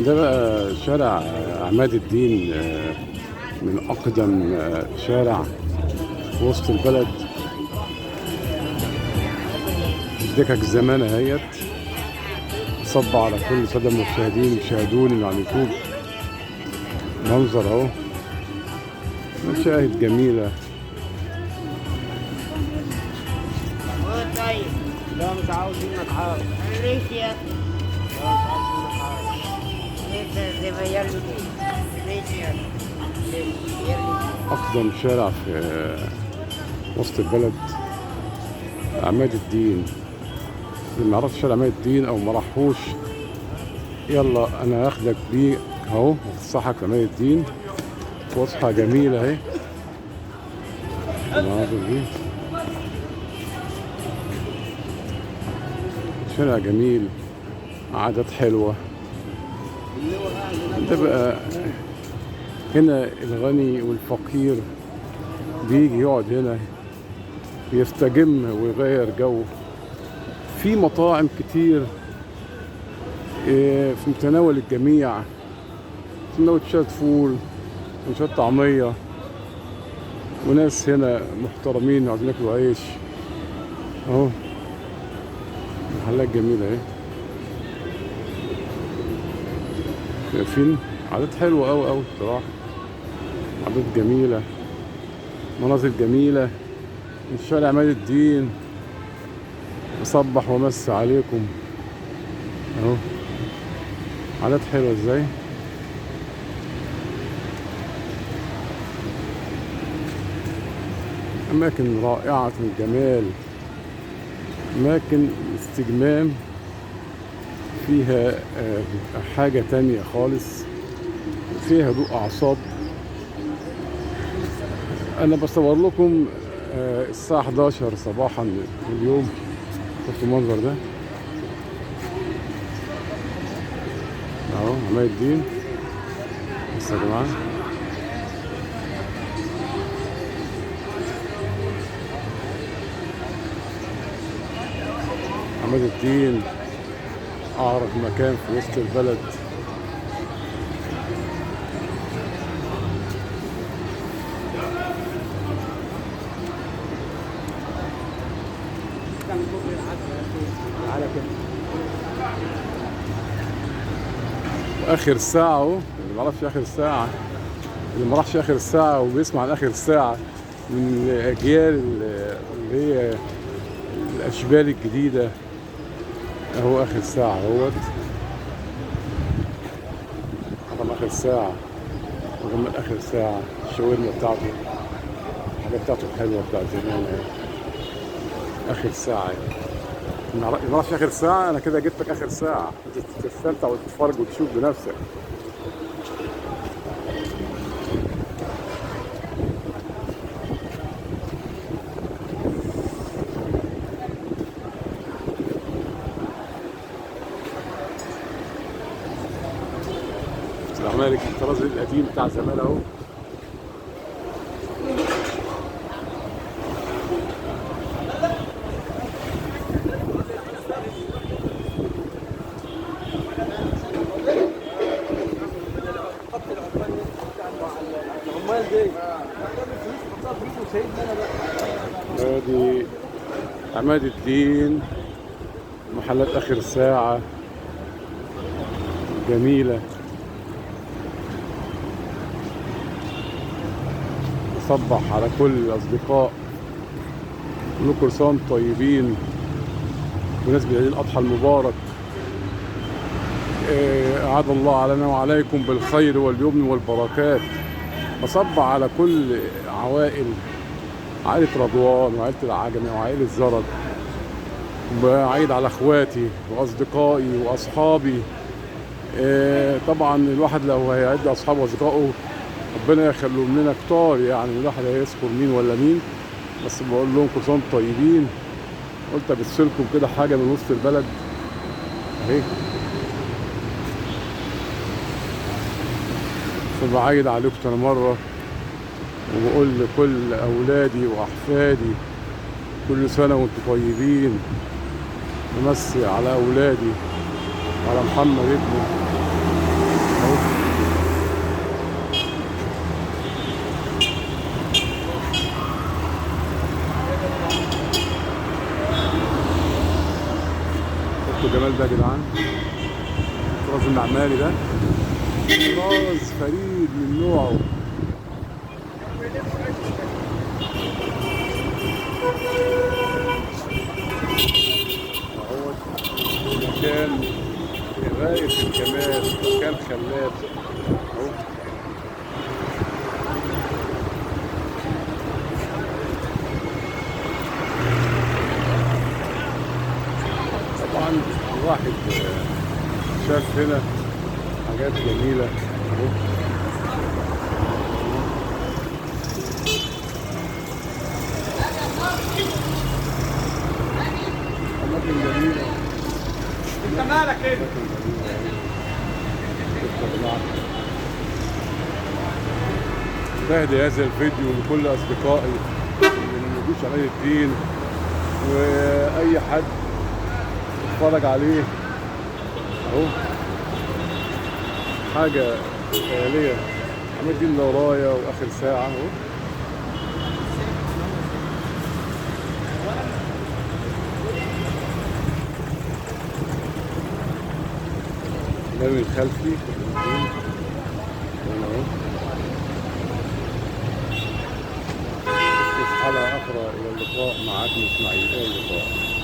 ده بقى شارع عماد الدين، من أقدم شارع في وسط البلد. دكك زمان اهيت. صب على كل السادة المشاهدين يشاهدوني من على اليوتيوب. منظر اهو، مشاهد جميلة. طيب لا مش عاوز منك حاجة. ليش يا أخي؟ لا مش عاوز منك حاجة. ليش زي ما يلي ليش يا أخي؟ ليش يلي؟ أقدم شارع في وسط البلد عماد الدين. اللي ما يعرفش شارع عماد الدين أو ما راحوش، يلا أنا هاخدك بيه أهو وأفسحك عماد الدين. فسحة جميلة أهي. المناظر دي شارع جميل، عادات حلوة. ده بقى هنا الغني والفقير بيجي يقعد هنا يستجم ويغير جو. في مطاعم كتير في متناول الجميع، سندوتشات فول وسندوتشات طعمية، وناس هنا محترمين عايزين ياكلوا عيش اهو. محلات جميلة اهي، شايفين عادات حلوة أوي أوي بصراحة. عادات جميلة، مناظر جميلة من شارع عماد الدين. أصبح ومس عليكم اهو. عادات حلوة ازاي. أماكن رائعة الجمال، أماكن استجمام فيها حاجة تانية خالص، فيها هدوء أعصاب. أنا بصور لكم الساعة 11 صباحا اليوم. شفتوا المنظر ده أهو عماد الدين. بس يا جماعة عماد الدين أعرف مكان في وسط البلد. آخر الساعة أهو، اللي ما عرفش آخر الساعة، اللي ما راحش آخر الساعة وبيسمع عن آخر الساعة من الأجيال اللي هي الأشبال الجديدة اهو. اخر ساعة اهوت، رقم اخر ساعة، رقم اخر ساعة. الشاورما بتاعته، الحاجات بتاعته الحلوة بتاعت زمان اهي. اخر ساعة ما راحش اخر ساعة، انا كده جبتك اخر ساعة تستمتع وتتفرج وتشوف بنفسك. الزمالك الطراز القديم بتاع زمان اهو. ادي عماد الدين، محلات اخر ساعة جميلة. صبح على كل الأصدقاء، كل سنة وانتم طيبين بمناسبة عيد الأضحى المبارك. أعاد الله علينا وعليكم بالخير واليمن والبركات. بصبح على كل عوائل، عائلة رضوان وعائلة العجمي وعائلة زرد بعيد على اخواتي واصدقائي واصحابي. طبعا الواحد لو هيعد اصحابه واصدقائه ربنا يخليهم لنا كتار، يعني الواحد هيذكر مين ولا مين، بس بقول لهم كل سنه وانتم طيبين. قلت ابثلكم كده حاجه من وسط البلد اهي، فبعيد عليكم تاني مره، وبقول لكل اولادي واحفادي كل سنه وانتم طيبين. نمسي على اولادي وعلى محمد ابني اهو. شفتوا الجمال ده يا جدعان؟ الطراز المعماري ده طراز فريد من نوعه. اهو مكان غاية الجمال، مكان خلاب اهو. طبعا الواحد شاف هنا حاجات جميلة اهو. أماكن جميلة. انت مالك ايه؟ بهدي هذا الفيديو لكل أصدقائي اللي ما يجوش علي الدين، وأي حد يتفرج عليه أهو. حاجة خيالية. عماد الدين اللي ورايا وآخر ساعة أهو. النبي الخلفي اهو. في حلقة أخرى، إلى اللقاء معكم إسماعيل، إلى اللقاء.